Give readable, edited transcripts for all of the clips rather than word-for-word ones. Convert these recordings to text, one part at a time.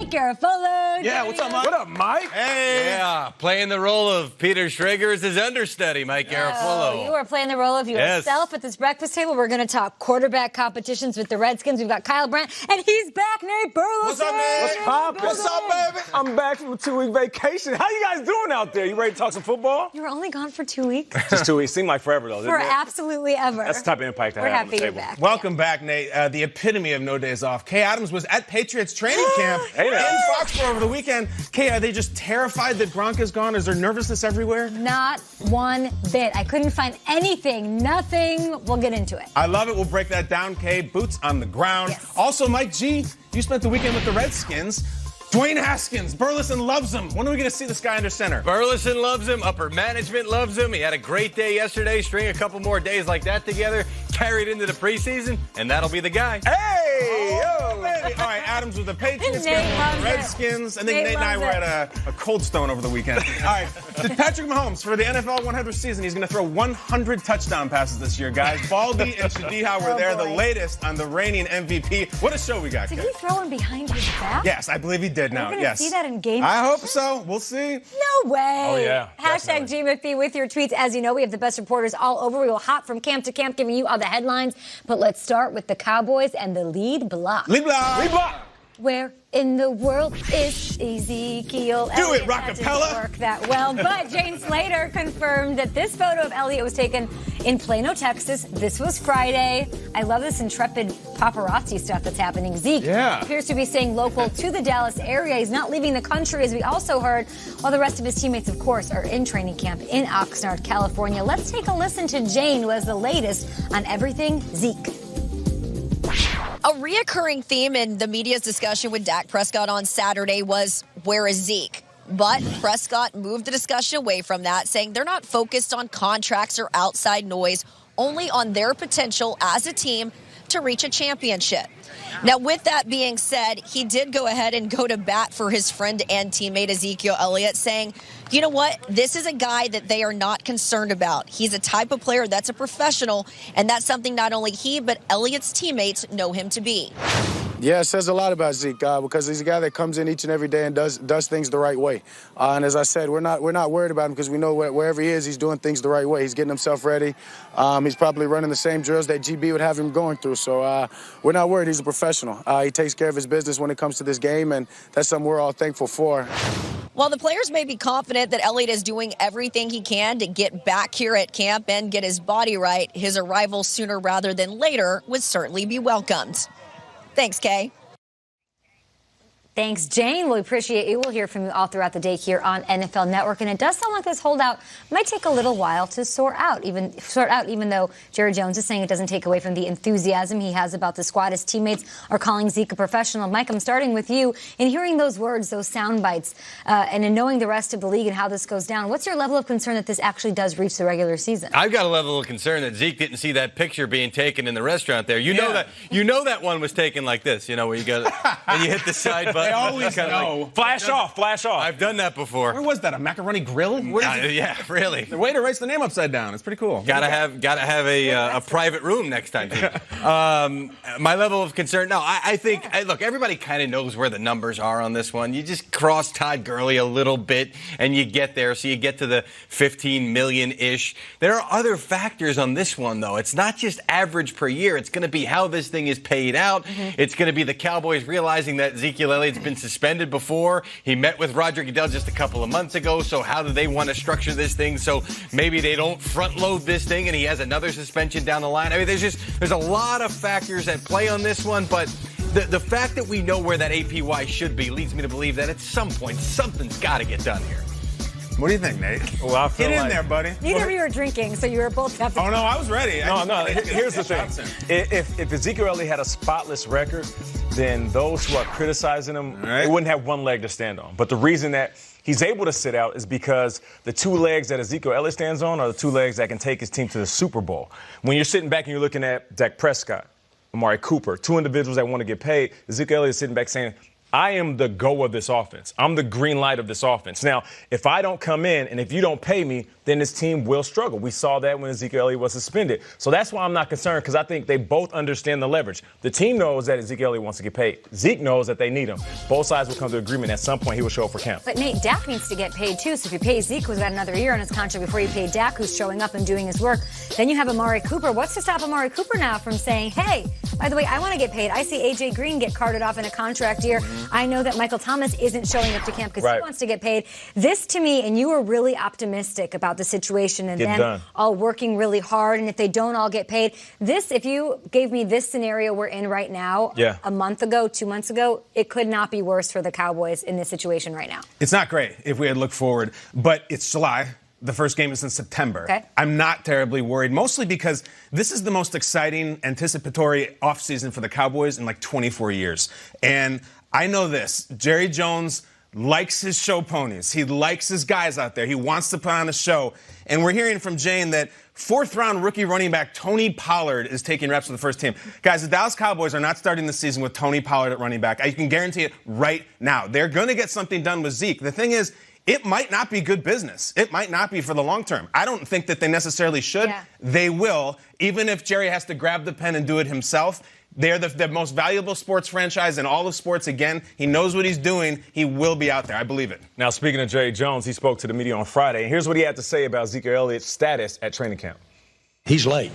Mike Garofalo. Yeah, what's up, Mike? What up, Mike? Hey. Yeah, playing the role of Peter Schrager as his understudy, Mike Garofalo. You are playing the role of yourself at this breakfast table. We're going to talk quarterback competitions with the Redskins. We've got Kyle Brandt, and he's back, Nate Burleson. What's up, Nate? What's poppin'? What's up, baby? I'm back from a 2-week vacation. How you guys doing out there? You ready to talk some football? You were only gone for 2 weeks. Just 2 weeks. Seemed like forever, though, didn't For it? absolutely ever. That's the type of impact I We're have on happy the you're table. back. Welcome back, Nate. The epitome of no days off. Kay Adams was at Patriots training camp Hey, in now. Foxborough over the weekend. Kay, are they just terrified that Gronk is gone? Is there nervousness everywhere? Not one bit. I couldn't find anything. Nothing. We'll get into it. I love it. We'll break that down, Kay. Boots on the ground. Yes. Also, Mike G, you spent the weekend with the Redskins. Dwayne Haskins, Burleson loves him. When are we going to see this guy under center? Burleson loves him. Upper management loves him. He had a great day yesterday. String a couple more days like that together. Carried into the preseason, and that'll be the guy. Hey, yo, baby. All right, Adams with the Patriots, Nate Kevin with loves the it. Redskins. I think Nate Nate and I loves were it. at a Cold Stone over the weekend. All right, Patrick Mahomes for the NFL 100th season. He's going to throw 100 touchdown passes this year, guys. Baldy and Shadiha were there, boy. the latest on the reigning MVP. What a show we got, Did Kay. he throw him behind his back? Yes, I believe he did now. We're going to Yes. see that in game. I hope so. We'll see. No way. Oh, yeah, Hashtag GMFB with your tweets. As you know, we have the best reporters all over. We will hop from camp to camp giving you all the headlines. But let's start with the Cowboys and the lead block. Lead block. Lead block. Where in the world is Ezekiel? Do it, Elliott. That didn't Rockapella. work that well. But Jane Slater confirmed that this photo of Elliott was taken in Plano, Texas. This was Friday. I love this intrepid paparazzi stuff that's happening. Zeke appears to be staying local to the Dallas area. He's not leaving the country, as we also heard, while the rest of his teammates, of course, are in training camp in Oxnard, California. Let's take a listen to Jane, who has the latest on everything Zeke. A reoccurring theme in the media's discussion with Dak Prescott on Saturday was, where is Zeke? But Prescott moved the discussion away from that, saying they're not focused on contracts or outside noise, only on their potential as a team to reach a championship. Now, with that being said, he did go ahead and go to bat for his friend and teammate Ezekiel Elliott, saying, you know what, this is a guy that they are not concerned about. He's a type of player that's a professional, and that's something not only he but Elliott's teammates know him to be. Yeah, it says a lot about Zeke because he's a guy that comes in each and every day and does things the right way. And as I said, we're not worried about him because we know wherever he is, he's doing things the right way. He's getting himself ready. He's probably running the same drills that GB would have him going through. So we're not worried. He's a professional. He takes care of his business when it comes to this game, and that's something we're all thankful for. While the players may be confident that Elliott is doing everything he can to get back here at camp and get his body right, his arrival sooner rather than later would certainly be welcomed. Thanks, Kay. Thanks, Jane. We appreciate you. We'll hear from you all throughout the day here on NFL Network. And it does sound like this holdout might take a little while to sort out, even though Jerry Jones is saying it doesn't take away from the enthusiasm he has about the squad. His teammates are calling Zeke a professional. Mike, I'm starting with you. In hearing those words, those sound bites, and in knowing the rest of the league and how this goes down, what's your level of concern that this actually does reach the regular season? I've got a level of concern that Zeke didn't see that picture being taken in the restaurant there. You know that one was taken like this, where you got and you hit the side button. They always know. Flash off. I've done that before. Where was that? A macaroni grill? What is it? Yeah, really. The waiter writes the name upside down. It's pretty cool. Gotta have a private room next time. My level of concern. No, I think. Look, everybody kind of knows where the numbers are on this one. You just cross Todd Gurley a little bit, and you get there. So you get to the 15 million-ish. There are other factors on this one, though. It's not just average per year. It's going to be how this thing is paid out. It's going to be the Cowboys realizing that Ezekiel Elliott's been suspended before. He met with Roger Goodell just a couple of months ago. So how do they want to structure this thing so maybe they don't front load this thing and he has another suspension down the line? I mean, there's a lot of factors at play on this one, but the fact that we know where that APY should be leads me to believe that at some point something's got to get done here. What do you think, Nate? Well, I feel Get in like- there, buddy. Neither of you are drinking, so you were both up. Oh, no, I was ready. No. Here's the thing. If Ezekiel Elliott had a spotless record, then those who are criticizing him, they wouldn't have one leg to stand on. But the reason that he's able to sit out is because the two legs that Ezekiel Elliott stands on are the two legs that can take his team to the Super Bowl. When you're sitting back and you're looking at Dak Prescott, Amari Cooper, two individuals that want to get paid, Ezekiel Elliott is sitting back saying, I am the go of this offense. I'm the green light of this offense. Now, if I don't come in and if you don't pay me, then this team will struggle. We saw that when Ezekiel Elliott was suspended. So that's why I'm not concerned, because I think they both understand the leverage. The team knows that Ezekiel Elliott wants to get paid. Zeke knows that they need him. Both sides will come to agreement. At some point, he will show up for camp. But Nate, Dak needs to get paid too. So if you pay Zeke, who's got another year on his contract, before you pay Dak, who's showing up and doing his work, then you have Amari Cooper. What's to stop Amari Cooper now from saying, hey, by the way, I want to get paid. I see A.J. Green get carted off in a contract year. I know that Michael Thomas isn't showing up to camp because he wants to get paid. This, to me, and you were really optimistic about the situation and them all working really hard, and if they don't all get paid. This, if you gave me this scenario we're in right now, a month ago, 2 months ago, it could not be worse for the Cowboys in this situation right now. It's not great if we had looked forward, but it's July. The first game is in September. Okay. I'm not terribly worried, mostly because this is the most exciting, anticipatory offseason for the Cowboys in like 24 years. And I know this. Jerry Jones likes his show ponies. He likes his guys out there. He wants to put on a show. And we're hearing from Jane that fourth-round rookie running back Tony Pollard is taking reps for the first team. Guys, the Dallas Cowboys are not starting the season with Tony Pollard at running back. I can guarantee it right now. They're going to get something done with Zeke. The thing is, it might not be good business. It might not be for the long term. I don't think that they necessarily should. Yeah. They will, even if Jerry has to grab the pen and do it himself. They're the most valuable sports franchise in all of sports. Again, he knows what he's doing. He will be out there. I believe it. Now, speaking of Jerry Jones, he spoke to the media on Friday, and here's what he had to say about Ezekiel Elliott's status at training camp. He's late.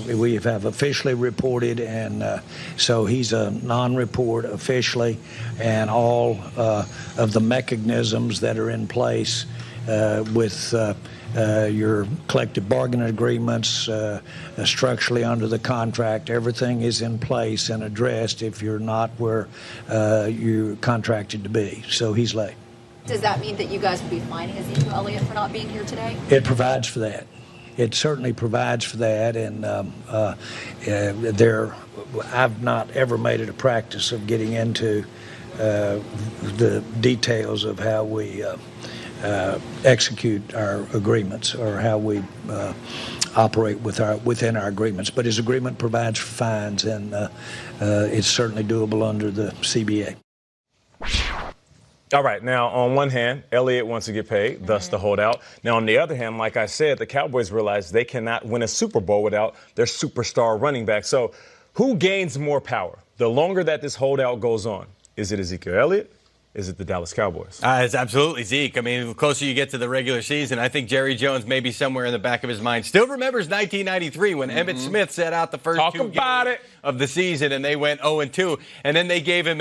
We have officially reported, and so he's a non-report officially, and all of the mechanisms that are in place with your collective bargaining agreements, structurally under the contract, everything is in place and addressed if you're not where you're contracted to be. So he's late. Does that mean that you guys will be fining Ezekiel Elliott for not being here today? It provides for that. It certainly provides for that, and I've not ever made it a practice of getting into the details of how we execute our agreements or how we operate within our agreements. But his agreement provides for fines, and it's certainly doable under the CBA. All right. Now, on one hand, Elliott wants to get paid, thus the holdout. Now, on the other hand, like I said, the Cowboys realize they cannot win a Super Bowl without their superstar running back. So who gains more power the longer that this holdout goes on? Is it Ezekiel Elliott? Is it the Dallas Cowboys? It's absolutely Zeke. I mean, the closer you get to the regular season, I think Jerry Jones may be somewhere in the back of his mind still remembers 1993 when Emmitt Smith sat out the first two games of the season and they went 0-2. And then they gave him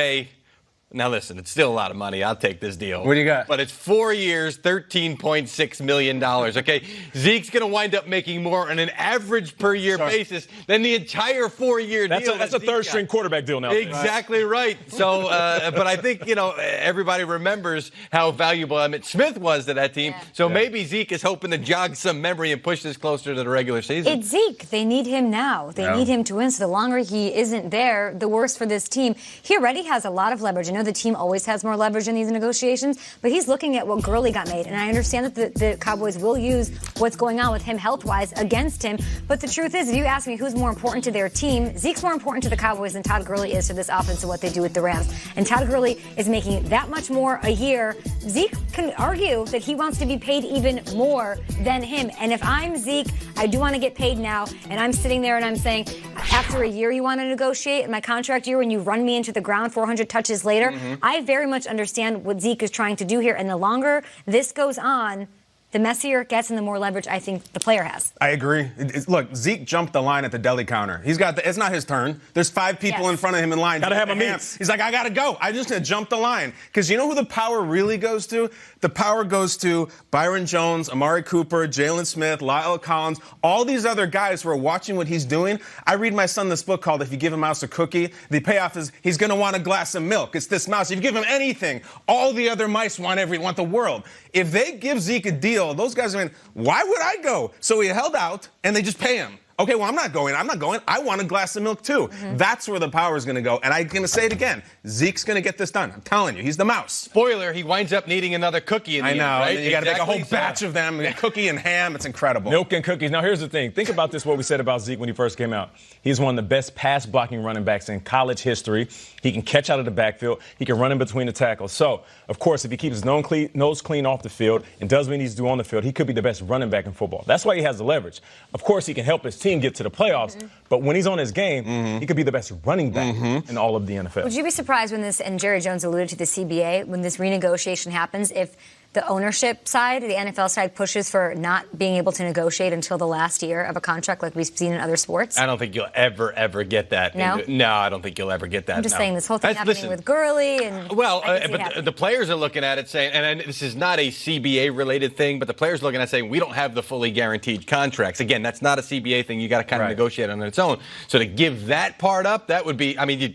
now listen, it's still a lot of money. I'll take this deal. What do you got? But it's 4 years, $13.6 million. Okay, Zeke's going to wind up making more on an average per year basis than the entire 4-year deal. That's a third-string quarterback deal now. Exactly right. So, but I think, everybody remembers how valuable Emmitt Smith was to that team. Yeah. So maybe Zeke is hoping to jog some memory and push this closer to the regular season. It's Zeke. They need him now. They need him to win. So the longer he isn't there, the worse for this team. He already has a lot of leverage. I know the team always has more leverage in these negotiations, but he's looking at what Gurley got made. And I understand that the Cowboys will use what's going on with him health-wise against him. But the truth is, if you ask me who's more important to their team, Zeke's more important to the Cowboys than Todd Gurley is to this offense and what they do with the Rams. And Todd Gurley is making that much more a year. Zeke can argue that he wants to be paid even more than him. And if I'm Zeke, I do want to get paid now. And I'm sitting there and I'm saying, after a year you want to negotiate, my contract year, when you run me into the ground 400 touches later, I very much understand what Zeke is trying to do here. And the longer this goes on, the messier it gets and the more leverage I think the player has. I agree. Look, Zeke jumped the line at the deli counter. It's not his turn. There's 5 people in front of him in line. Gotta have a meet. He's like, I gotta go. I'm just gonna jump the line. Because you know who the power really goes to? The power goes to Byron Jones, Amari Cooper, Jalen Smith, Lyle Collins, all these other guys who are watching what he's doing. I read my son this book called If You Give a Mouse a Cookie, the payoff is he's gonna want a glass of milk. It's this mouse. If you give him anything, all the other mice want the world. If they give Zeke a deal, those guys are why would I go? So he held out, and they just pay him. Okay, well, I'm not going. I want a glass of milk, too. That's where the power is going to go. And I'm going to say it again. Zeke's going to get this done. I'm telling you, he's the mouse. Spoiler, he winds up needing another cookie in the end, right? You got to make a whole batch of them, cookie and ham. It's incredible. Milk and cookies. Now, here's the thing. Think about this, what we said about Zeke when he first came out. He's one of the best pass-blocking running backs in college history. He can catch out of the backfield. He can run in between the tackles. So, of course, if he keeps his nose clean off the field and does what he needs to do on the field, he could be the best running back in football. That's why he has the leverage. Of course, he can help his team get to the playoffs, but when he's on his game, he could be the best running back in all of the NFL. Would you be surprised when this, and Jerry Jones alluded to the CBA, when this renegotiation happens, if the ownership side, the NFL side, pushes for not being able to negotiate until the last year of a contract like we've seen in other sports? I don't think you'll ever get that. No? No, I don't think you'll ever get that. I'm just saying this whole thing happening with Gurley. And well, but the players are looking at it saying, and this is not a CBA-related thing, but the players are looking at it saying, we don't have the fully guaranteed contracts. Again, that's not a CBA thing. You got to kind of negotiate on its own. So to give that part up, that would be, I mean, you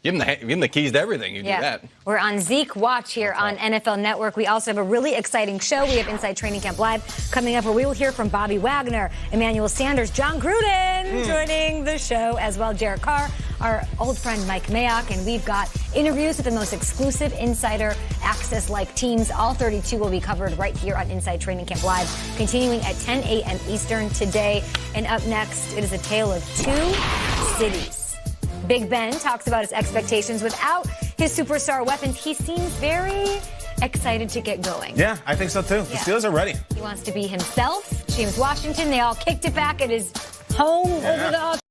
give him the keys to everything. You do that. We're on Zeke Watch here on NFL Network. We also have a really exciting show. We have Inside Training Camp Live coming up, where we will hear from Bobby Wagner, Emmanuel Sanders, John Gruden joining the show, as well Derek Carr, our old friend Mike Mayock, and we've got interviews with the most exclusive insider access-like teams. All 32 will be covered right here on Inside Training Camp Live, continuing at 10 a.m. Eastern today. And up next, it is a tale of two cities. Big Ben talks about his expectations without his superstar weapons. He seems very excited to get going. Yeah, I think so too. The Steelers are ready. He wants to be himself. James Washington, they all kicked it back at his home over the